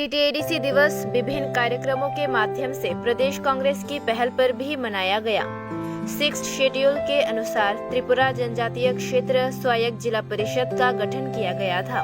TTADC दिवस विभिन्न कार्यक्रमों के माध्यम से प्रदेश कांग्रेस की पहल पर भी मनाया गया। 6 शेड्यूल के अनुसार त्रिपुरा जनजातीय क्षेत्र स्वायत्त जिला परिषद का गठन किया गया था।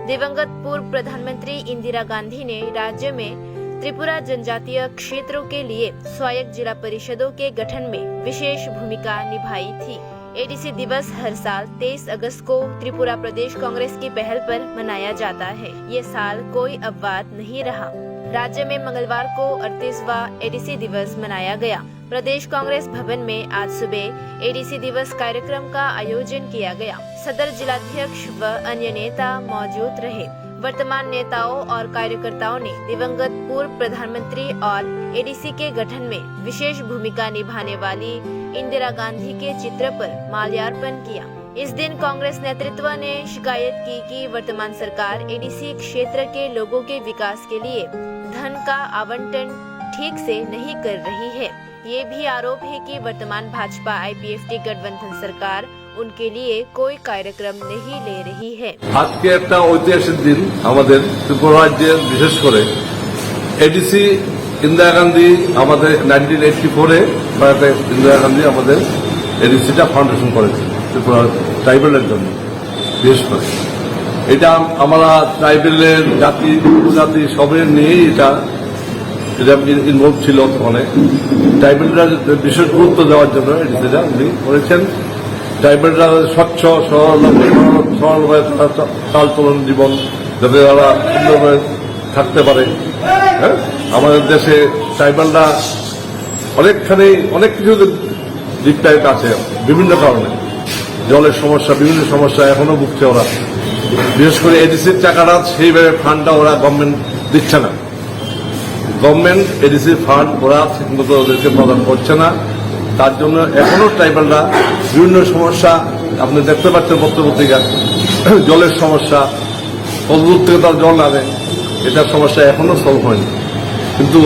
दिवंगत पूर्व प्रधानमंत्री इंदिरा गांधी ने राज्य में त्रिपुरा जनजातीय क्षेत्रों के लिए स्वायत्त जिला परिषदों के गठन में विशेष भूमिका निभाई थी। एडीसी दिवस हर साल 23 अगस्त को त्रिपुरा प्रदेश कांग्रेस की पहल पर मनाया जाता है। ये साल कोई अपवाद नहीं रहा। राज्य में मंगलवार को 38वां एडीसी दिवस मनाया गया। प्रदेश कांग्रेस भवन में आज सुबह एडीसी दिवस कार्यक्रम का आयोजन किया गया। सदर जिलाध्यक्ष व अन्य नेता मौजूद रहे। वर्तमान नेताओं और कार्यकर्ताओं ने दिवंगत पूर्व प्रधानमंत्री और एडीसी के गठन में विशेष भूमिका निभाने वाली इंदिरा गांधी के चित्र पर माल्यार्पण किया। इस दिन कांग्रेस नेतृत्व ने शिकायत की कि वर्तमान सरकार एडीसी क्षेत्र के लोगों के विकास के लिए धन का आवंटन ठीक से नहीं कर रही है। ये भी आरोप है कि वर्तमान भाजपा आईपीएफटी गठबंधन सरकार उनके लिए कोई कार्यक्रम नहीं ले रही है। आज के একটা ঐতিহাসিক দিন আমাদের ত্রিপুরা রাজ্যের, বিশেষ করে এডিসি ইন্দিরা গান্ধী আমাদের 1984-এ ইন্দিরা গান্ধী আমাদের এডিসিটা ফাউন্ডেশন করেছে ত্রিপুরা ট্রাইবেলের জন্য। বিশেষ করে এটা আমরা ট্রাইবেলের জাতি উপজাতি সবের নিয়েই এটা ইনভলভ ছিল। ওখানে ট্রাইবেলরা বিশেষ গুরুত্ব দেওয়ার জন্য এডিসিটা উনি করেছেন। ট্রাইবেলরা স্বচ্ছ সরলভাবে চালচলন জীবন যাতে তারা সুন্দরভাবে থাকতে পারে। হ্যাঁ, আমাদের দেশে ট্রাইবেলরা অনেকখানি অনেক কিছু ডিপ্রাইভড আছে বিভিন্ন কারণে। জলের সমস্যা, বিভিন্ন সমস্যা এখনো ভুগছে ওরা। বিশেষ করে এডিসির টাকাটা সেইভাবে ফান্ডটা ওরা গভর্নমেন্ট দিচ্ছে না। গভর্নমেন্ট এডিসির ফান্ড ওরা ঠিকমতো ওদেরকে প্রদান করছে না। তার জন্য এখনো ট্রাইবেলরা বিভিন্ন সমস্যা আপনি দেখতে পাচ্ছেন পত্রপত্রিকা। জলের সমস্যা, কতদূর থেকে তার জল আনে, এটার সমস্যা এখনো সলভ হয়নি। কিন্তু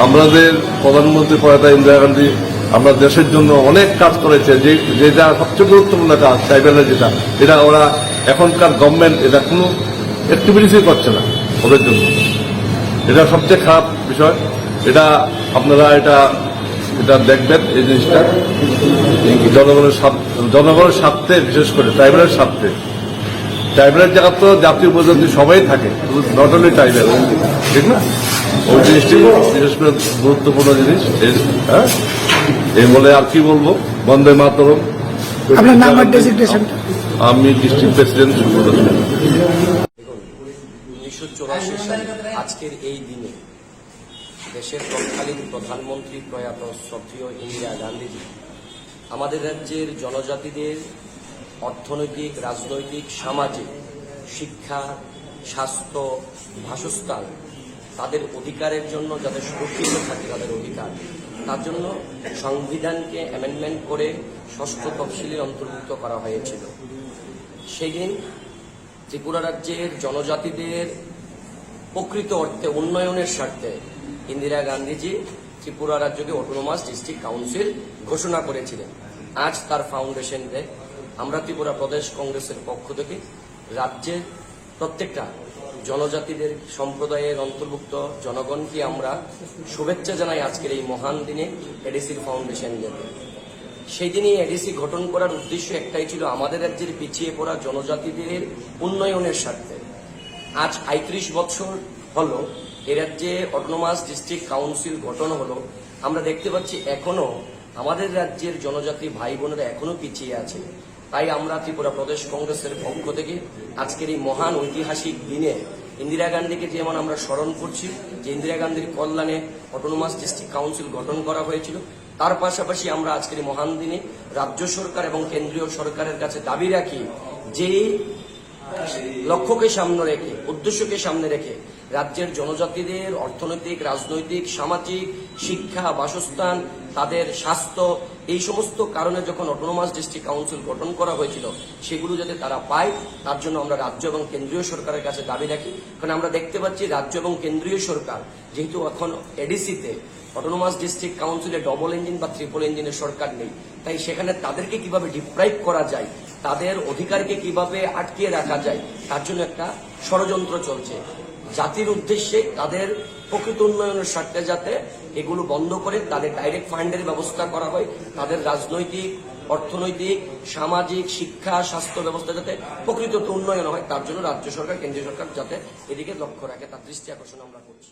আমাদের প্রধানমন্ত্রী প্রয়াত ইন্দিরা গান্ধী আমরা দেশের জন্য অনেক কাজ করেছে। যেটা সবচেয়ে গুরুত্বপূর্ণ কাজ ট্রাইবেলের যেটা, এটা ওরা এখনকার গভর্নমেন্ট এটা কোনো অ্যাক্টিভিটিসই করছে না ওদের জন্য। এটা সবচেয়ে খারাপ বিষয়। এটা আপনারা এটা দেখবেন, এই জিনিসটা জনগণের স্বার্থে, বিশেষ করে ট্রাইবেলের স্বার্থে। ট্রাইবেলের জায়গা তো জাতি উপজাতি সবাই থাকে, নট অনলি ট্রাইবেল, ঠিক না? ওই জিনিসটি বিশেষ করে গুরুত্বপূর্ণ জিনিস। হ্যাঁ, এই বলে আর কি বলবো। বন্দে মাতরম। আমি ডিস্ট্রিক্ট প্রেসিডেন্ট। 1984 সালে আজকের এই দিনে দেশের তৎকালীন প্রধানমন্ত্রী প্রয়াত শ্রদ্ধেয় ইন্দিরা গান্ধীজি আমাদের রাজ্যের জনজাতিদের অর্থনৈতিক, রাজনৈতিক, সামাজিক, শিক্ষা, স্বাস্থ্য, বাসস্থান, তাদের অধিকারের জন্য যাতে সুরক্ষিত থাকে তাদের অধিকার, তার জন্য সংবিধানকে অ্যামেন্ডমেন্ট করে 6ষ্ঠ তফসিলের অন্তর্ভুক্ত করা হয়েছিল। সেই দিন ত্রিপুরা রাজ্যের জনজাতিদের প্রকৃত অর্থে উন্নয়নের স্বার্থে ইন্দিরা গান্ধীজি ত্রিপুরা রাজ্যকে অটোনোমাস ডিস্ট্রিক্ট কাউন্সিল ঘোষণা করেছিলেন। আজ তার ফাউন্ডেশন ডে। আমরা ত্রিপুরা প্রদেশ কংগ্রেসের পক্ষ থেকে রাজ্যের প্রত্যেকটা জনজাতিদের সম্প্রদায়ের অন্তর্ভুক্ত জনগণকে আমরা শুভেচ্ছা জানাই আজকের এই মহান দিনে এডিসির ফাউন্ডেশন ডেতে। সেই দিনই এডিসি গঠন করার উদ্দেশ্য একটাই ছিল, আমাদের রাজ্যের পিছিয়ে পড়া জনজাতিদের উন্নয়নের স্বার্থে। আজ 35 বছর হল এ রাজ্যে অটোনোমাস ডিস্ট্রিক্ট কাউন্সিল গঠন হলো। আমরা দেখতে পাচ্ছি এখনো আমাদের রাজ্যের জনজাতি ভাই বোনেরা এখনো পিছিয়ে আছে। তাই আমরা ত্রিপুরা প্রদেশ কংগ্রেসের পক্ষ থেকে আজকের এই মহান ঐতিহাসিক দিনে ইন্দিরা গান্ধীকে যেমন আমরা স্মরণ করছি, যে ইন্দিরা গান্ধীর কল্যাণে অটোনোমাস ডিস্ট্রিক্ট কাউন্সিল গঠন করা হয়েছিল, তার পাশাপাশি আমরা আজকের এই মহান দিনে রাজ্য সরকার এবং কেন্দ্রীয় সরকারের কাছে দাবি রাখি যে লক্ষ্যকে সামনে রেখে, উদ্দেশ্যকে সামনে রেখে রাজ্যের জনজাতিদের অর্থনৈতিক, রাজনৈতিক, সামাজিক, শিক্ষা, বাসস্থান, তাদের স্বাস্থ্য, এই সমস্ত কারণে যখন অটোনোমাস ডিস্ট্রিক্ট কাউন্সিল গঠন করা হয়েছিল সেগুলো যাতে তারা পায়, তার জন্য আমরা রাজ্য এবং কেন্দ্রীয় সরকারের কাছে দাবি রাখি। কারণ আমরা দেখতে পাচ্ছি রাজ্য এবং কেন্দ্রীয় সরকার যেহেতু এখন এডিসিতে অটোনোমাস ডিস্ট্রিক্ট কাউন্সিলে ডবল ইঞ্জিন বা ট্রিপল ইঞ্জিনের সরকার নেই, তাই সেখানে তাদেরকে কিভাবে ডিপ্রাইভ করা যায়, তাদের অধিকারকে কিভাবে আটকিয়ে রাখা যায়, তার জন্য একটা ষড়যন্ত্র চলছে। জাতির উদ্দেশ্যে তাদের প্রকৃত উন্নয়নের স্বার্থে যাতে এগুলো বন্ধ করে তাদের ডাইরেক্ট ফান্ডের ব্যবস্থা করা হয়, তাদের রাজনৈতিক, অর্থনৈতিক, সামাজিক, শিক্ষা, স্বাস্থ্য ব্যবস্থা যাতে প্রকৃত উন্নয়ন হয়, তার জন্য রাজ্য সরকার, কেন্দ্রীয় সরকার যাতে এদিকে লক্ষ্য রাখে তার দৃষ্টি আকর্ষণ আমরা করছি।